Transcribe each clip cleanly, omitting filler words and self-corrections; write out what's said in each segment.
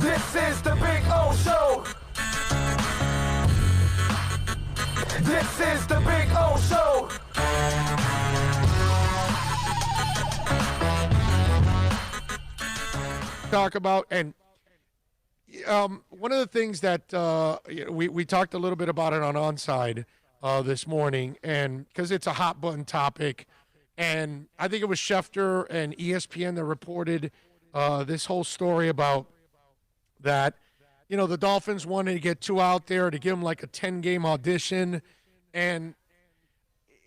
This is the Big O Show. This is the Big O Show. Talk about, and one of the things that we talked a little bit about it on Onside this morning, and because it's a hot button topic, and I think it was Schefter and ESPN that reported this whole story about that. You know, the Dolphins wanted to get two out there to give them like a 10-game audition, and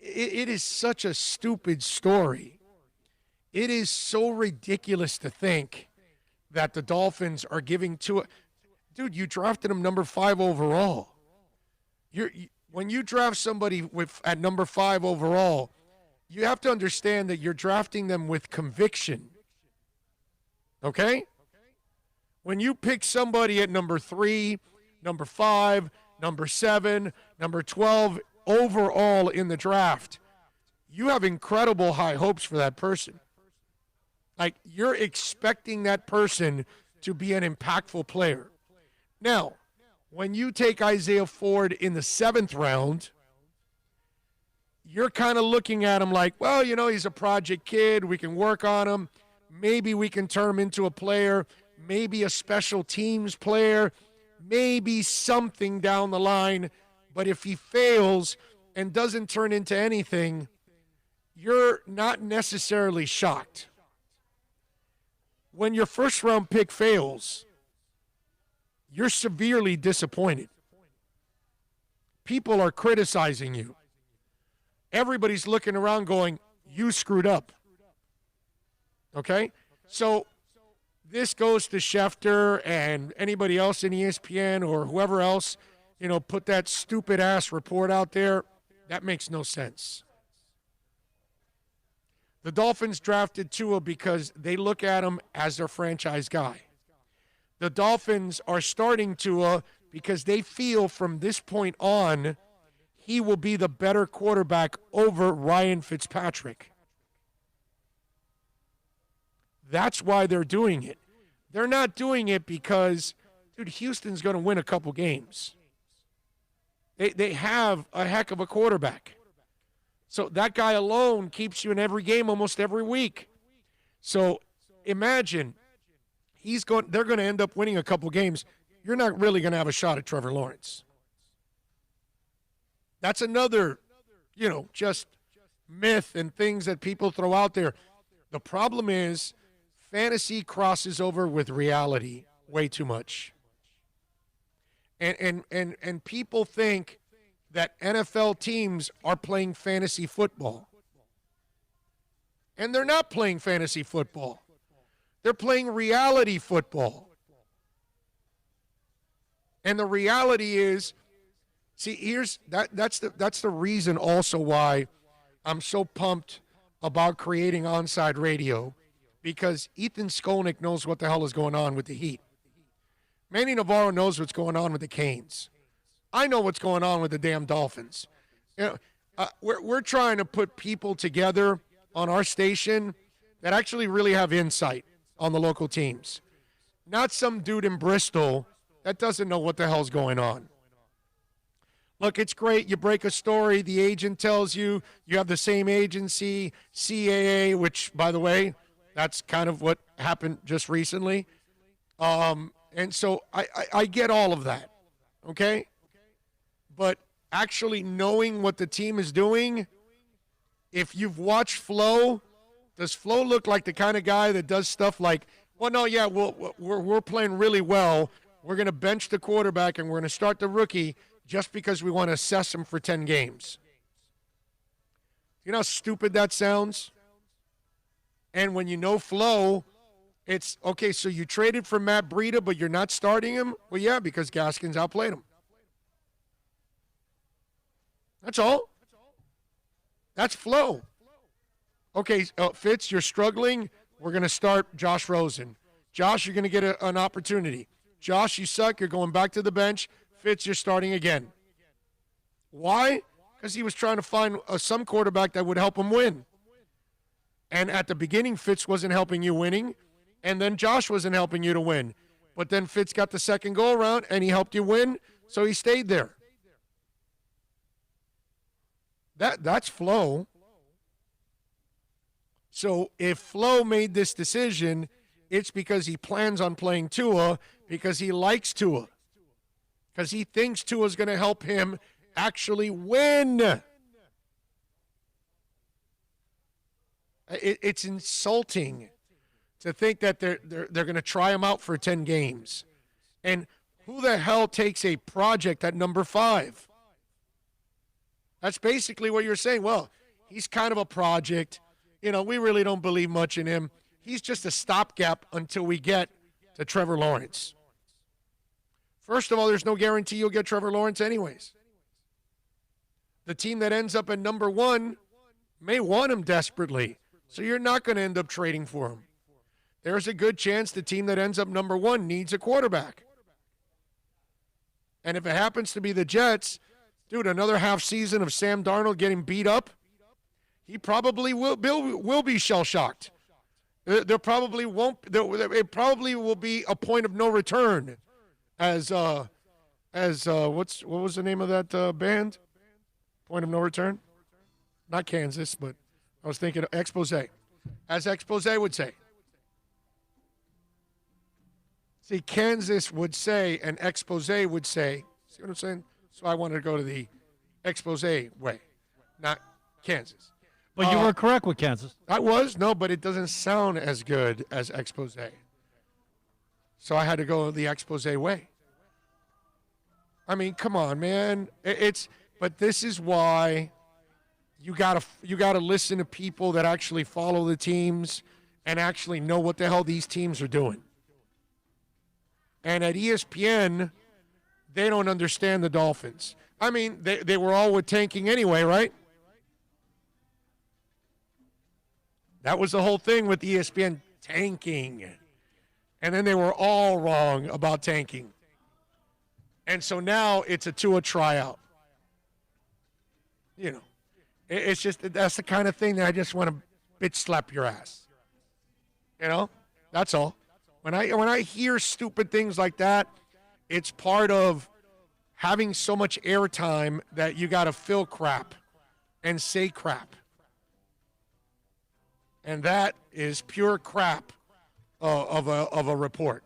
it is such a stupid story. It is so ridiculous to think that the Dolphins are giving to it. Dude, you drafted him number 5 overall. When you draft somebody at number 5 overall, you have to understand that you're drafting them with conviction. Okay? When you pick somebody at number 3, number 5, number 7, number 12 overall in the draft, you have incredible high hopes for that person. Like, you're expecting that person to be an impactful player. Now, when you take Isaiah Ford in the 7th round, you're kind of looking at him like, well, you know, he's a project kid. We can work on him. Maybe we can turn him into a player, maybe a special teams player, maybe something down the line. But if he fails and doesn't turn into anything, you're not necessarily shocked. When your first-round pick fails, you're severely disappointed. People are criticizing you. Everybody's looking around going, you screwed up. Okay? So this goes to Schefter and anybody else in ESPN or whoever else, you know, put that stupid-ass report out there. That makes no sense. The Dolphins drafted Tua because they look at him as their franchise guy. The Dolphins are starting Tua because they feel from this point on he will be the better quarterback over Ryan Fitzpatrick. That's why they're doing it. They're not doing it because, dude, Houston's going to win a couple games. They have a heck of a quarterback. So that guy alone keeps you in every game almost every week. So imagine they're going to end up winning a couple games. You're not really going to have a shot at Trevor Lawrence. That's another, you know, just myth and things that people throw out there. The problem is fantasy crosses over with reality way too much. And people think that NFL teams are playing fantasy football. And they're not playing fantasy football. They're playing reality football. And the reality is, see, that's the reason also why I'm so pumped about creating Onside Radio, because Ethan Skolnick knows what the hell is going on with the Heat. Manny Navarro knows what's going on with the Canes. I know what's going on with the damn Dolphins. You know, we're trying to put people together on our station that actually really have insight on the local teams. Not some dude in Bristol that doesn't know what the hell's going on. Look, it's great. You break a story, the agent tells you, you have the same agency, CAA, which, by the way, that's kind of what happened just recently. And so I get all of that, okay? But actually knowing what the team is doing, if you've watched Flo, does Flo look like the kind of guy that does stuff like, well, no, yeah, we're playing really well. We're going to bench the quarterback and we're going to start the rookie just because we want to assess him for 10 games. You know how stupid that sounds? And when you know Flo, it's, okay, so you traded for Matt Breida, but you're not starting him? Well, yeah, because Gaskins outplayed him. That's all. That's Flo. Okay, Fitz, you're struggling. We're going to start Josh Rosen. Josh, you're going to get an opportunity. Josh, you suck. You're going back to the bench. Fitz, you're starting again. Why? Because he was trying to find some quarterback that would help him win. And at the beginning, Fitz wasn't helping you winning, and then Josh wasn't helping you to win. But then Fitz got the second go around, and he helped you win, so he stayed there. That's Flo. So if Flo made this decision, it's because he plans on playing Tua, because he likes Tua, because he thinks Tua's going to help him actually win. It's insulting to think that they're going to try him out for 10 games. And who the hell takes a project at number 5? That's basically what you're saying. Well, he's kind of a project. You know, we really don't believe much in him. He's just a stopgap until we get to Trevor Lawrence. First of all, there's no guarantee you'll get Trevor Lawrence anyways. The team that ends up at number 1 may want him desperately, so you're not going to end up trading for him. There's a good chance the team that ends up number 1 needs a quarterback. And if it happens to be the Jets, dude, another half season of Sam Darnold getting beat up, he probably will be shell-shocked. There probably won't. It probably will be a point of no return, what was the name of that band? Point of no return, not Kansas, but I was thinking Expose, as Expose would say. See, Kansas would say, and Expose would say. See what I'm saying? So I wanted to go to the Expose way, not Kansas. But you were correct with Kansas. I was, no, but it doesn't sound as good as Expose. So I had to go the Expose way. I mean, come on, man. But this is why you gotta listen to people that actually follow the teams and actually know what the hell these teams are doing. And at ESPN, they don't understand the Dolphins. I mean, they were all with tanking anyway, right? That was the whole thing with ESPN, tanking. And then they were all wrong about tanking. And so now it's a Tua tryout. You know, it's just, that's the kind of thing that I just want to bitch slap your ass. You know, that's all. When I hear stupid things like that, it's part of having so much airtime that you got to fill crap and say crap. And that is pure crap of a report.